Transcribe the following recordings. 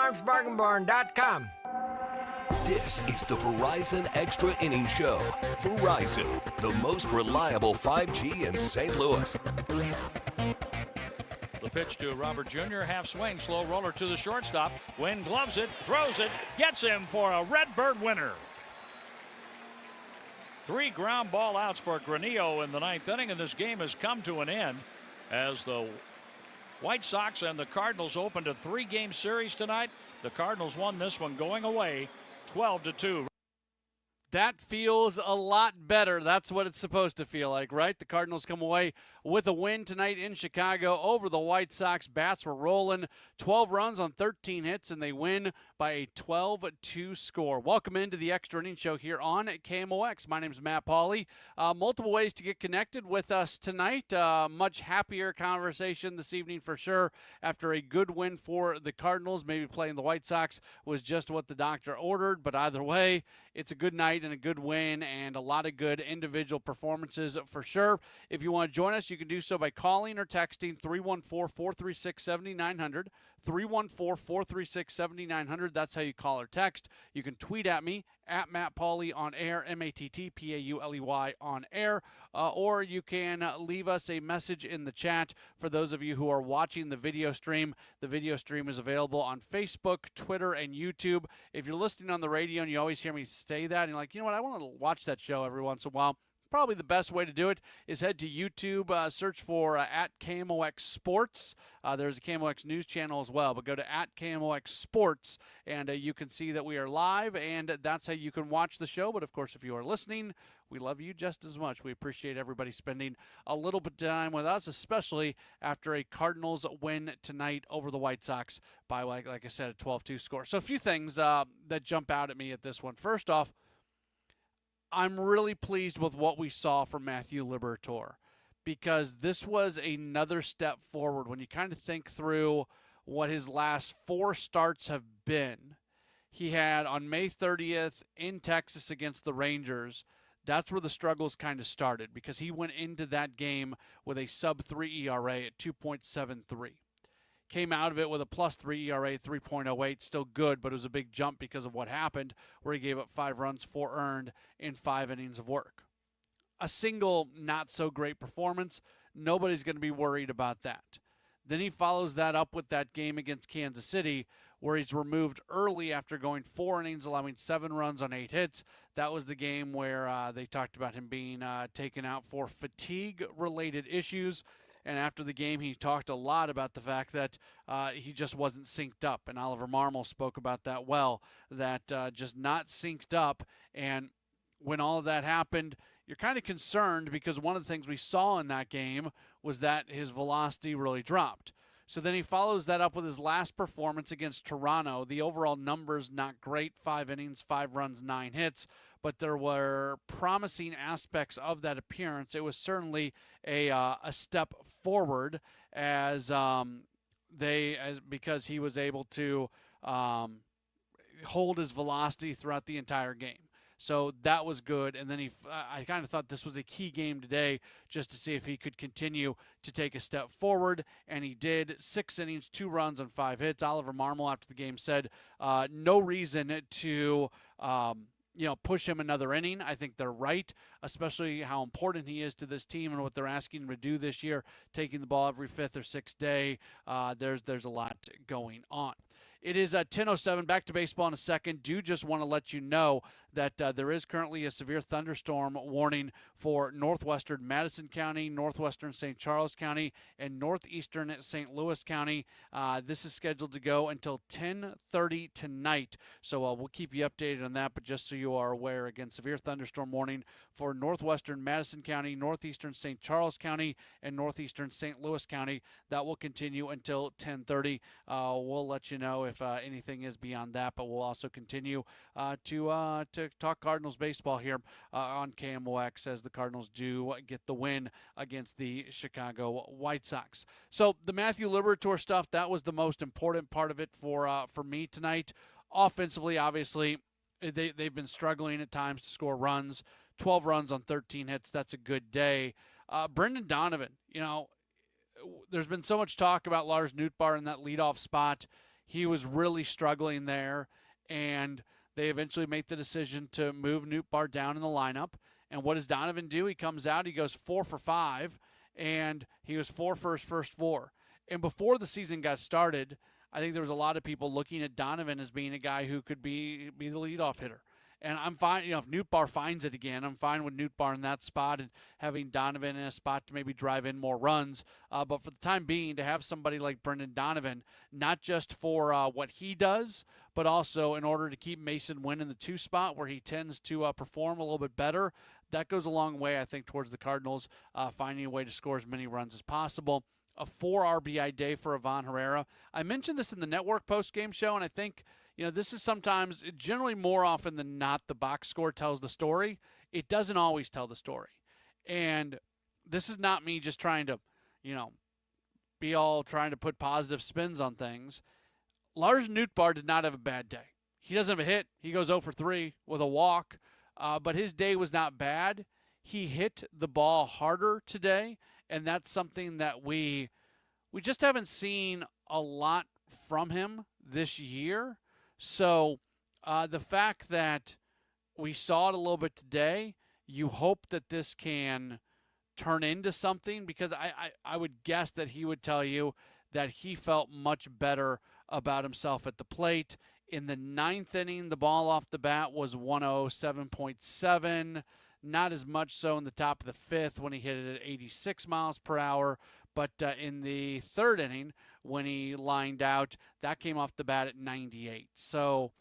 KMOXBargainBarn.com. This is the Verizon Extra Inning Show. Verizon, the most reliable 5G in St. Louis. The pitch to Robert Jr., half swing, slow roller to the shortstop. Wynn gloves it, throws it, gets him for a Redbird winner. 3 ground ball outs for Granillo in the 9th inning, and this game has come to an end as the White Sox and the Cardinals opened a 3-game series tonight. The Cardinals won this one going away 12-2. That feels a lot better. That's what it's supposed to feel like, right? The Cardinals come away with a win tonight in Chicago over the White Sox. Bats were rolling, 12 runs on 13 hits, and they win by a 12-2 score. Welcome into the Extra Inning Show here on KMOX. My name is Matt Pauley. Multiple ways to get connected with us tonight. Much happier conversation this evening for sure after a good win for the Cardinals. Maybe playing the White Sox was just what the doctor ordered, but either way, it's a good night and a good win and a lot of good individual performances for sure. If you want to join us, you can do so by calling or texting 314-436-7900, 314-436-7900. That's how you call or text. You can tweet at me at Matt Pauley on air, MattPauley on air, or you can leave us a message in the chat. For those of you who are watching the video stream is available on Facebook, Twitter, and YouTube. If you're listening on the radio and you always hear me say that, and you're like, you know what, I want to watch that show every once in a while, probably the best way to do it is head to YouTube, search for at KMOX Sports. There's a KMOX news channel as well, but go to at KMOX Sports, and you can see that we are live, and that's how you can watch the show. But, of course, if you are listening, we love you just as much. We appreciate everybody spending a little bit of time with us, especially after a Cardinals win tonight over the White Sox by, like I said, a 12-2 score. So a few things that jump out at me at this one. First off, I'm really pleased with what we saw from Matthew Liberatore, because this was another step forward. When you kind of think through what his last 4 starts have been, he had on May 30th in Texas against the Rangers. That's where the struggles kind of started, because he went into that game with a sub-3 ERA at 2.73. Came out of it with a +3 ERA, 3.08, still good, but it was a big jump because of what happened, where he gave up 5 runs, 4 earned in 5 innings of work. A single not-so-great performance. Nobody's going to be worried about that. Then he follows that up with that game against Kansas City, where he's removed early after going 4 innings, allowing 7 runs on 8 hits. That was the game where they talked about him being taken out for fatigue-related issues. And after the game, he talked a lot about the fact that he just wasn't synced up. And Oliver Marmol spoke about that well, that just not synced up. And when all of that happened, you're kind of concerned, because one of the things we saw in that game was that his velocity really dropped. So then he follows that up with his last performance against Toronto. The overall numbers not great, 5 innings, 5 runs, 9 hits. But there were promising aspects of that appearance. It was certainly a step forward because he was able to hold his velocity throughout the entire game. So that was good. And then I kind of thought this was a key game today, just to see if he could continue to take a step forward. And he did. 6 innings, 2 runs on 5 hits. Oliver Marmol after the game said no reason to push him another inning. I think they're right, especially how important he is to this team and what they're asking him to do this year, taking the ball every 5th or 6th day. There's a lot going on. It is 10:07. Back to baseball in a second. Do just want to let you know that there is currently a severe thunderstorm warning for northwestern Madison County, northwestern St. Charles County, and northeastern St. Louis County. This is scheduled to go until 10:30 tonight. So we'll keep you updated on that. But just so you are aware, again, severe thunderstorm warning for northwestern Madison County, northeastern St. Charles County, and northeastern St. Louis County. That will continue until 10:30. We'll let you know if anything is beyond that, but we'll also continue to talk Cardinals baseball here on KMOX as the Cardinals do get the win against the Chicago White Sox. So the Matthew Liberatore stuff, that was the most important part of it for me tonight. Offensively, obviously, they've been struggling at times to score runs. 12 runs on 13 hits, that's a good day. Brendan Donovan, there's been so much talk about Lars Nootbaar in that leadoff spot. he was really struggling there, and they eventually make the decision to move Nootbaar down in the lineup. And what does Donovan do? He comes out, he goes 4 for 5, and he was 4 for his first 4. And before the season got started, I think there was a lot of people looking at Donovan as being a guy who could be the leadoff hitter. And I'm fine, if Nootbaar finds it again, I'm fine with Nootbaar in that spot and having Donovan in a spot to maybe drive in more runs. But for the time being, to have somebody like Brendan Donovan, not just for what he does, but also in order to keep Mason Wynn in the 2 spot where he tends to perform a little bit better, that goes a long way, I think, towards the Cardinals finding a way to score as many runs as possible. A 4 RBI day for Ivan Herrera. I mentioned this in the network post-game show, and I think this is sometimes, generally more often than not, the box score tells the story. It doesn't always tell the story. And this is not me just trying to, be all trying to put positive spins on things. Lars Nootbaar did not have a bad day. He doesn't have a hit. He goes 0 for 3 with a walk. But his day was not bad. He hit the ball harder today, and that's something that we just haven't seen a lot from him this year. So the fact that we saw it a little bit today, you hope that this can turn into something, because I would guess that he would tell you that he felt much better about himself at the plate. In the 9th inning, the ball off the bat was 107.7. Not as much so in the top of the 5th when he hit it at 86 miles per hour. But in the 3rd inning, when he lined out, that came off the bat at 98. So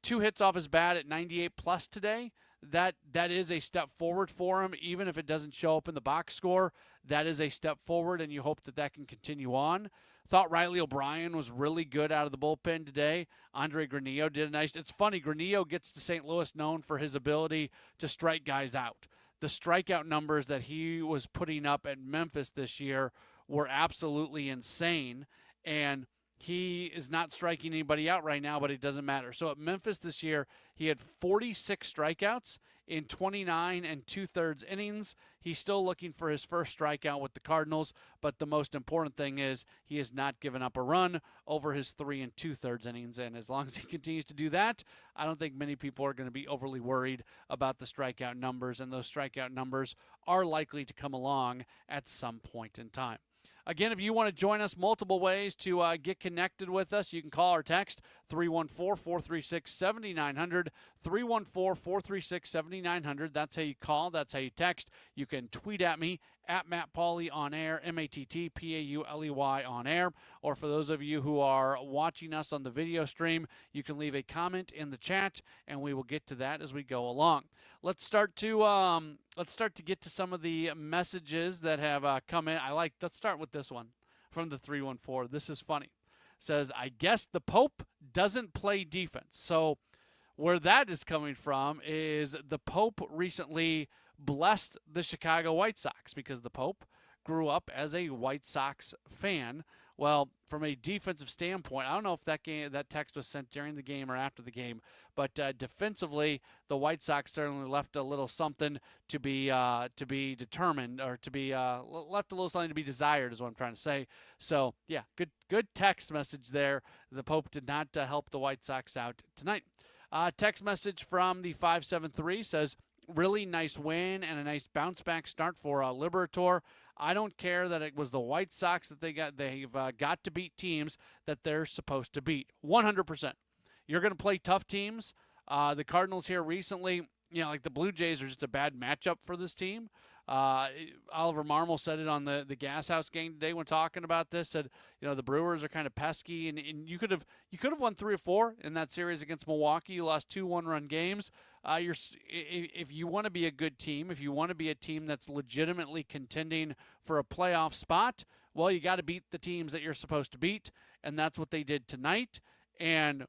2 hits off his bat at 98 plus today. That is a step forward for him, even if it doesn't show up in the box score. That is a step forward, and you hope that can continue on. Thought Riley O'Brien was really good out of the bullpen today. Andre Granillo did a nice. It's funny, Granillo gets to St. Louis known for his ability to strike guys out. The strikeout numbers that he was putting up at Memphis this year were absolutely insane, and he is not striking anybody out right now, but it doesn't matter. So at Memphis this year, he had 46 strikeouts in 29 2/3 innings. He's still looking for his first strikeout with the Cardinals, but the most important thing is he has not given up a run over his 3 2/3 innings, and as long as he continues to do that, I don't think many people are going to be overly worried about the strikeout numbers, and those strikeout numbers are likely to come along at some point in time. Again, if you want to join us, multiple ways to get connected with us. You can call or text 314-436-7900, 314-436-7900. That's how you call. That's how you text. You can tweet at me, at Matt Pauley on air, MattPauley on air. Or for those of you who are watching us on the video stream, you can leave a comment in the chat, and we will get to that as we go along. Let's start to get to some of the messages that have come in. Let's start with this one from the 314. This is funny. It says, I guess the Pope doesn't play defense. So where that is coming from is the Pope recently blessed the Chicago White Sox because the Pope grew up as a White Sox fan. Well, from a defensive standpoint, I don't know if that text was sent during the game or after the game, but defensively, the White Sox certainly left a little something to be determined, or to be left a little something to be desired, is what I'm trying to say. So, yeah, good text message there. The Pope did not help the White Sox out tonight. Text message from the 573 says, really nice win and a nice bounce-back start for Liberator. I don't care that it was the White Sox that they've got to beat teams that they're supposed to beat. 100%. You're going to play tough teams. The Cardinals here recently, like the Blue Jays are just a bad matchup for this team. Oliver Marmol said it on the Gas House game today when talking about this. Said, the Brewers are kind of pesky, and you could have won 3 or 4 in that series against Milwaukee. You lost 2 one-run games. If you want to be a good team, if you want to be a team that's legitimately contending for a playoff spot, well, you got to beat the teams that you're supposed to beat, and that's what they did tonight. And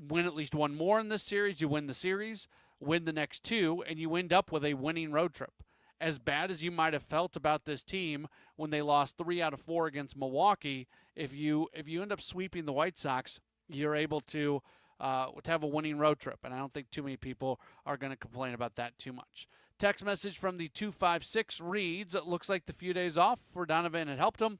win at least one more in this series, you win the series, win the next 2, and you end up with a winning road trip. As bad as you might have felt about this team when they lost 3 out of 4 against Milwaukee, if you end up sweeping the White Sox, you're able to have a winning road trip. And I don't think too many people are going to complain about that too much. Text message from the 256 reads, it looks like the few days off for Donovan had helped him.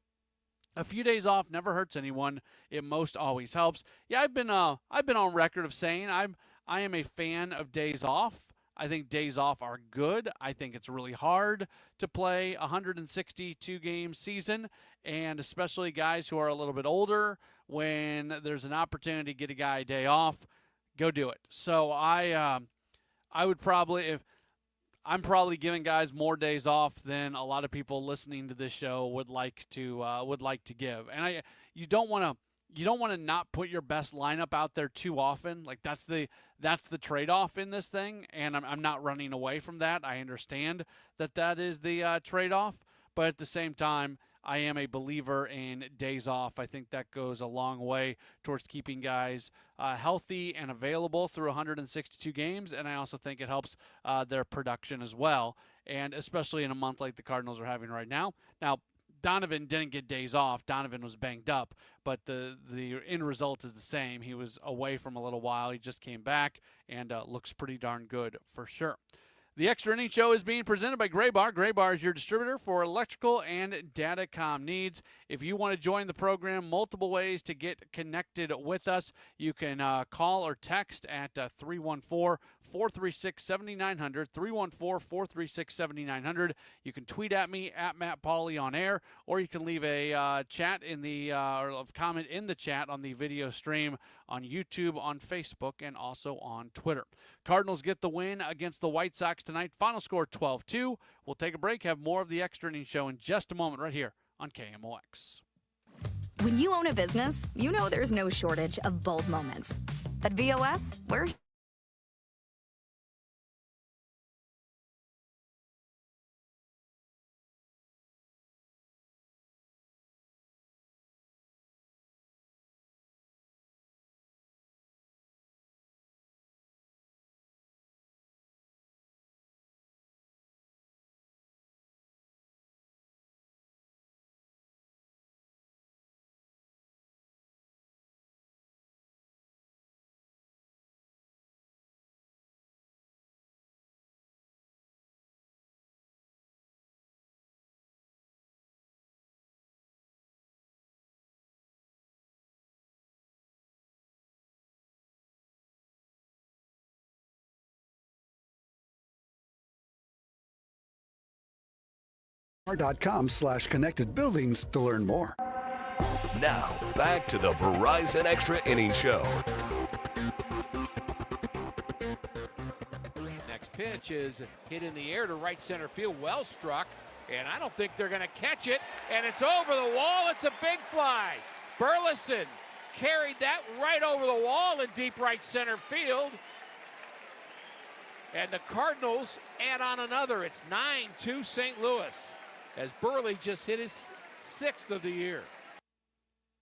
A few days off never hurts anyone. It most always helps. Yeah, I've been on record of saying I am a fan of days off. I think days off are good. I think it's really hard to play a 162 game season, and especially guys who are a little bit older. When there's an opportunity to get a guy a day off, go do it. So I would probably, if I'm probably giving guys more days off than a lot of people listening to this show would like to give. And you don't want to not put your best lineup out there too often. Like that's the trade-off in this thing, and I'm not running away from that. I understand that is the trade-off, but at the same time, I am a believer in days off. I think that goes a long way towards keeping guys healthy and available through 162 games, and I also think it helps their production as well, and especially in a month like the Cardinals are having right now. Now, Donovan didn't get days off. Donovan was banged up, but the end result is the same. He was away from a little while. He just came back and looks pretty darn good for sure. The Extra Inning Show is being presented by Gray Bar. Gray Bar is your distributor for electrical and datacom needs. If you want to join the program, multiple ways to get connected with us. You can call or text at 314-436-7900, 314-436-7900. You can tweet at me at Matt Pauley on air, or you can leave a chat in the or comment in the chat on the video stream on YouTube, on Facebook, and also on Twitter. Cardinals get the win against the White Sox tonight. Final score 12-2. We'll take a break, have more of the Extra Inning Show in just a moment right here on KMOX. When you own a business, you know there's no shortage of bold moments. At VOS, we're .com/connected buildings to learn more. Now, back to the Verizon Extra Inning Show. Next pitch is hit in the air to right center field. Well struck, and I don't think they're going to catch it. And it's over the wall. It's a big fly. Burleson carried that right over the wall in deep right center field. And the Cardinals add on another. It's 9-2 St. Louis, as Burley just hit his 6th of the year.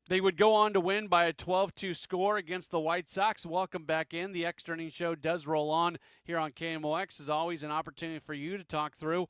They would go on to win by a 12-2 score against the White Sox. Welcome back in. The Extra Inning Show does roll on here on KMOX. As always, an opportunity for you to talk through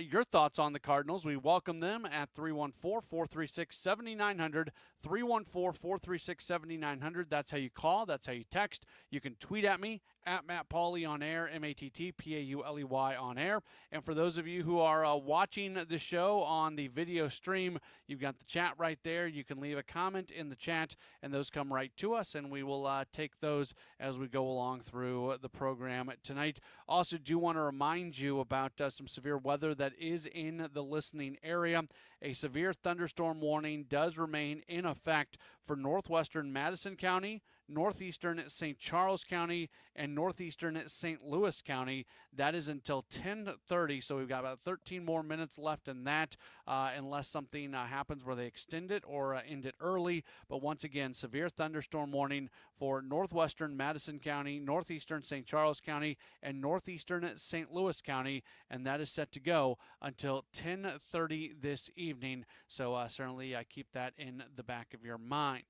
your thoughts on the Cardinals. We welcome them at 314-436-7900, 314-436-7900. That's how you call. That's how you text. You can tweet at me at Matt Pauley on air, MattPauley on air. And for those of you who are watching the show on the video stream, you've got the chat right there. You can leave a comment in the chat, and those come right to us, and we will take those as we go along through the program tonight. Also, do want to remind you about some severe weather that is in the listening area. A severe thunderstorm warning does remain in effect for northwestern Madison County, northeastern St. Charles County, and northeastern St. Louis County. That is until 10:30, so we've got about 13 more minutes left in that, unless something happens where they extend it or end it early. But once again, severe thunderstorm warning for northwestern Madison County, northeastern St. Charles County, and northeastern St. Louis County, and that is set to go until 10:30 this evening. So certainly keep that in the back of your mind.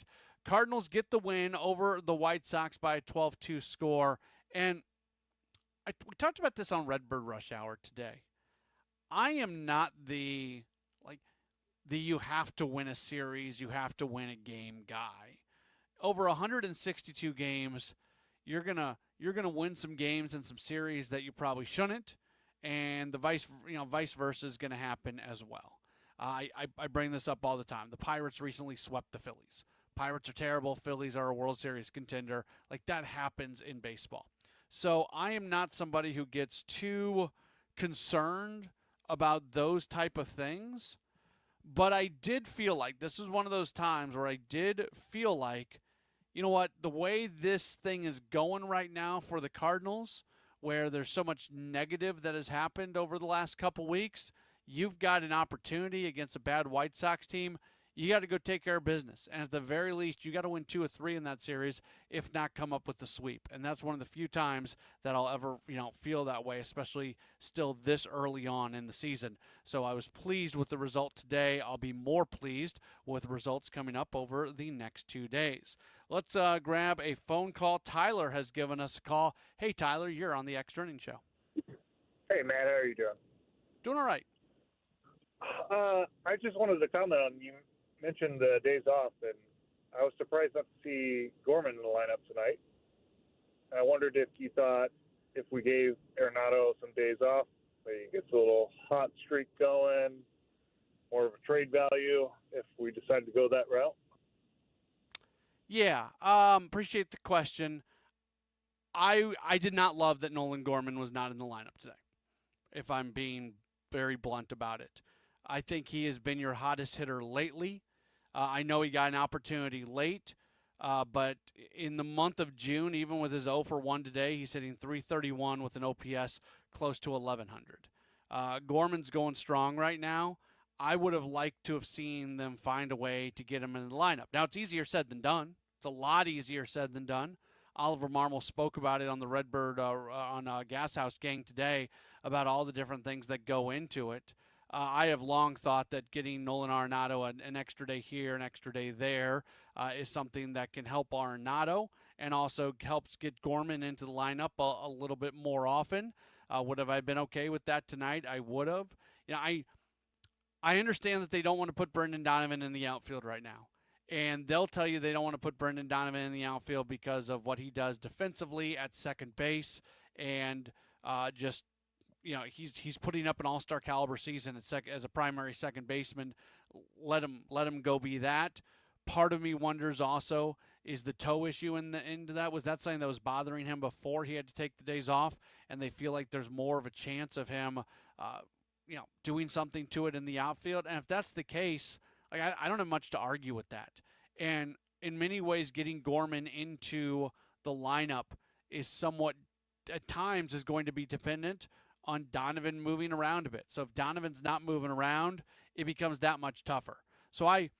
Cardinals get the win over the White Sox by a 12-2 score. And we talked about this on Redbird Rush Hour today. I am not the you have to win a series, you have to win a game guy. Over 162 games, you're gonna win some games and some series that you probably shouldn't, and the vice versa is going to happen as well. I bring this up all the time. The Pirates recently swept the Phillies. Pirates are terrible. Phillies are a World Series contender. Like, that happens in baseball. So I am not somebody who gets too concerned about those type of things. But I did feel like this was one of those times where I did feel like, you know what, the way this thing is going right now for the Cardinals, where there's so much negative that has happened over the last couple weeks, you've got an opportunity against a bad White Sox team. You got to go take care of business. And at the very least, you got to win 2 or 3 in that series, if not come up with the sweep. And that's one of the few times that I'll ever, feel that way, especially still this early on in the season. So I was pleased with the result today. I'll be more pleased with results coming up over the next 2 days. Let's grab a phone call. Tyler has given us a call. Hey, Tyler, you're on the Extra Innings Show. Hey, Matt, how are you doing? Doing all right. I just wanted to comment on, you mentioned the days off, and I was surprised not to see Gorman in the lineup tonight. I wondered if you thought if we gave Arenado some days off, maybe he gets a little hot streak going, more of a trade value if we decide to go that route. Yeah, appreciate the question. I did not love that Nolan Gorman was not in the lineup today, if I'm being very blunt about it. I think he has been your hottest hitter lately. I know he got an opportunity late, but in the month of June, even with his 0 for 1 today, he's hitting .331 with an OPS close to 1,100. Gorman's going strong right now. I would have liked to have seen them find a way to get him in the lineup. Now, it's easier said than done. It's a lot easier said than done. Oliver Marmol spoke about it on the Redbird on Gas House Gang today about all the different things that go into it. I have long thought that getting Nolan Arenado an extra day here, an extra day there, is something that can help Arenado and also helps get Gorman into the lineup a little bit more often. Would have I been okay with that tonight? I would have. I understand that they don't want to put Brendan Donovan in the outfield right now. And they'll tell you they don't want to put Brendan Donovan in the outfield because of what he does defensively at second base and he's putting up an all-star caliber season as a primary second baseman. Let him go be that. Part of me wonders also, is the toe issue into that? Was that something that was bothering him before he had to take the days off, and they feel like there's more of a chance of him doing something to it in the outfield? And if that's the case, I don't have much to argue with that. And in many ways, getting Gorman into the lineup is somewhat, at times, is going to be dependent on Donovan moving around a bit. So if Donovan's not moving around, it becomes that much tougher. So I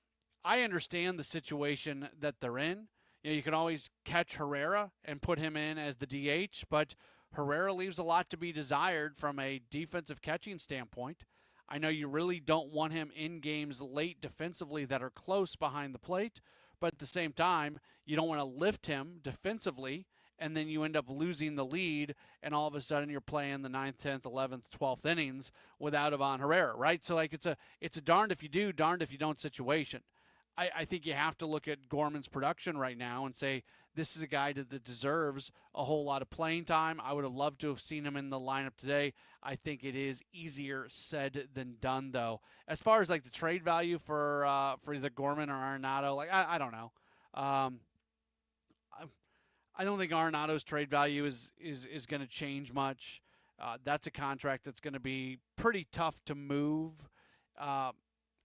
understand the situation that they're in. You can always catch Herrera and put him in as the DH, but Herrera leaves a lot to be desired from a defensive catching standpoint. I know you really don't want him in games late defensively that are close behind the plate, but at the same time, you don't want to lift him defensively, and then you end up losing the lead, and all of a sudden you're playing the 9th, 10th, 11th, 12th innings without Ivan Herrera, right? So it's a darned if you do, darned if you don't situation. I think you have to look at Gorman's production right now and say, this is a guy that deserves a whole lot of playing time. I would have loved to have seen him in the lineup today. I think it is easier said than done, though. As far as the trade value for either Gorman or Arenado, I don't know. I don't think Arenado's trade value is going to change much. That's a contract that's going to be pretty tough to move.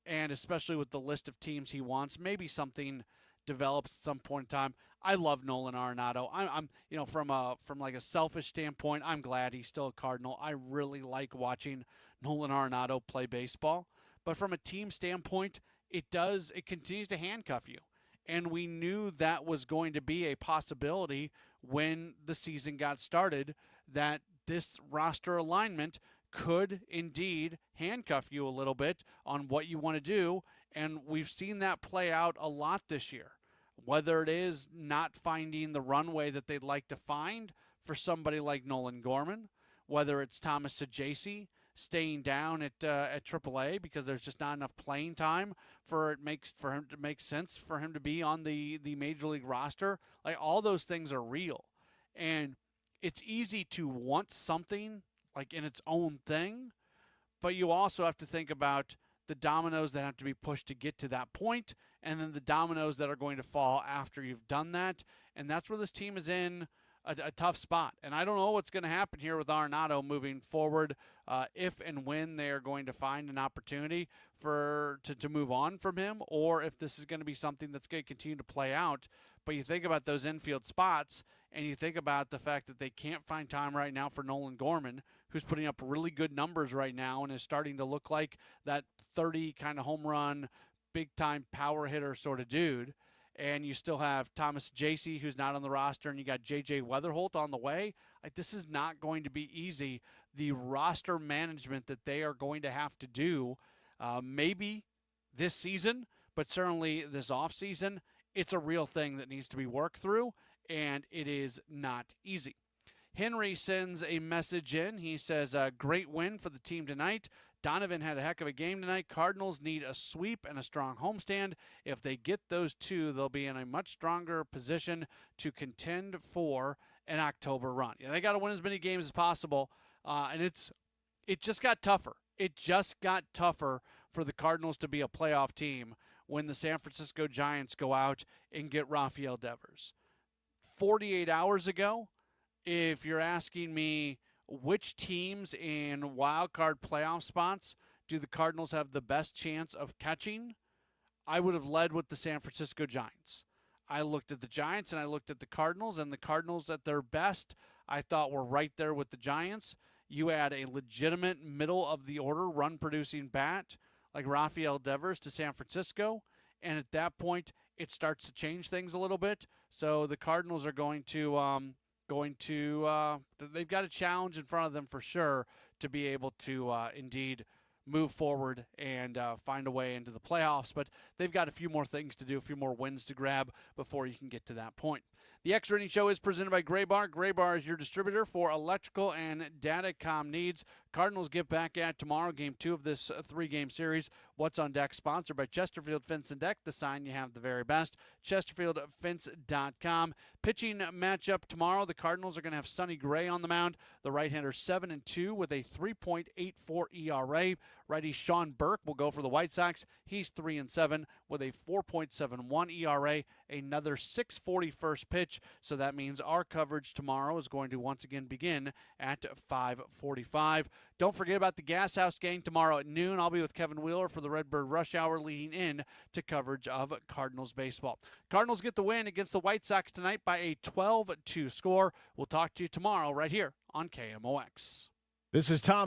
And especially with the list of teams he wants, maybe something develops at some point in time. I love Nolan Arenado. I'm from a selfish standpoint, I'm glad he's still a Cardinal. I really like watching Nolan Arenado play baseball. But from a team standpoint, it continues to handcuff you. And we knew that was going to be a possibility when the season got started, that this roster alignment could indeed handcuff you a little bit on what you want to do. And we've seen that play out a lot this year, whether it is not finding the runway that they'd like to find for somebody like Nolan Gorman, whether it's Thomas Saggese staying down at AAA because there's just not enough playing time for him to make sense for him to be on the major league roster. All those things are real. And it's easy to want something in its own thing, but you also have to think about the dominoes that have to be pushed to get to that point, and then the dominoes that are going to fall after you've done that. And that's where this team is in a tough spot. And I don't know what's going to happen here with Arenado moving forward, if and when they are going to find an opportunity to move on from him, or if this is going to be something that's going to continue to play out. But you think about those infield spots, and you think about the fact that they can't find time right now for Nolan Gorman, who's putting up really good numbers right now and is starting to look like that 30 kind of home run, big-time power hitter sort of dude. And you still have Thomas Jaycee, who's not on the roster, and you got J.J. Weatherholt on the way. Like, this is not going to be easy. The roster management that they are going to have to do, maybe this season, but certainly this offseason, it's a real thing that needs to be worked through, and it is not easy. Henry sends a message in. He says, great win for the team tonight. Donovan had a heck of a game tonight. Cardinals need a sweep and a strong homestand. If they get those two, they'll be in a much stronger position to contend for an October run. Yeah, they got to win as many games as possible, and it just got tougher. It just got tougher for the Cardinals to be a playoff team when the San Francisco Giants go out and get Rafael Devers. 48 hours ago, if you're asking me which teams in wild card playoff spots do the Cardinals have the best chance of catching, I would have led with the San Francisco Giants. I looked at the Giants and I looked at the Cardinals, and the Cardinals at their best I thought were right there with the Giants. You add a legitimate middle-of-the-order run-producing bat like Rafael Devers to San Francisco, and at that point it starts to change things a little bit. So the Cardinals are going to they've got a challenge in front of them for sure to be able to indeed move forward and find a way into the playoffs. But they've got a few more things to do, a few more wins to grab before you can get to that point. The Extra Inning Show is presented by Gray Bar. Gray Bar is your distributor for electrical and datacom needs. Cardinals get back at tomorrow, Game 2 of this 3-game series. What's on Deck, sponsored by Chesterfield Fence and Deck, the sign you have the very best. ChesterfieldFence.com. Pitching matchup tomorrow, the Cardinals are going to have Sonny Gray on the mound. The right-hander 7-2 with a 3.84 ERA. Righty Sean Burke will go for the White Sox. He's 3-7 with a 4.71 ERA. Another 6:40 first pitch, so that means our coverage tomorrow is going to once again begin at 5:45. Don't forget about the Gas House Gang tomorrow at noon. I'll be with Kevin Wheeler for the Redbird Rush Hour, leading in to coverage of Cardinals baseball. Cardinals get the win against the White Sox tonight by a 12-2 score. We'll talk to you tomorrow right here on KMOX. This is Tom.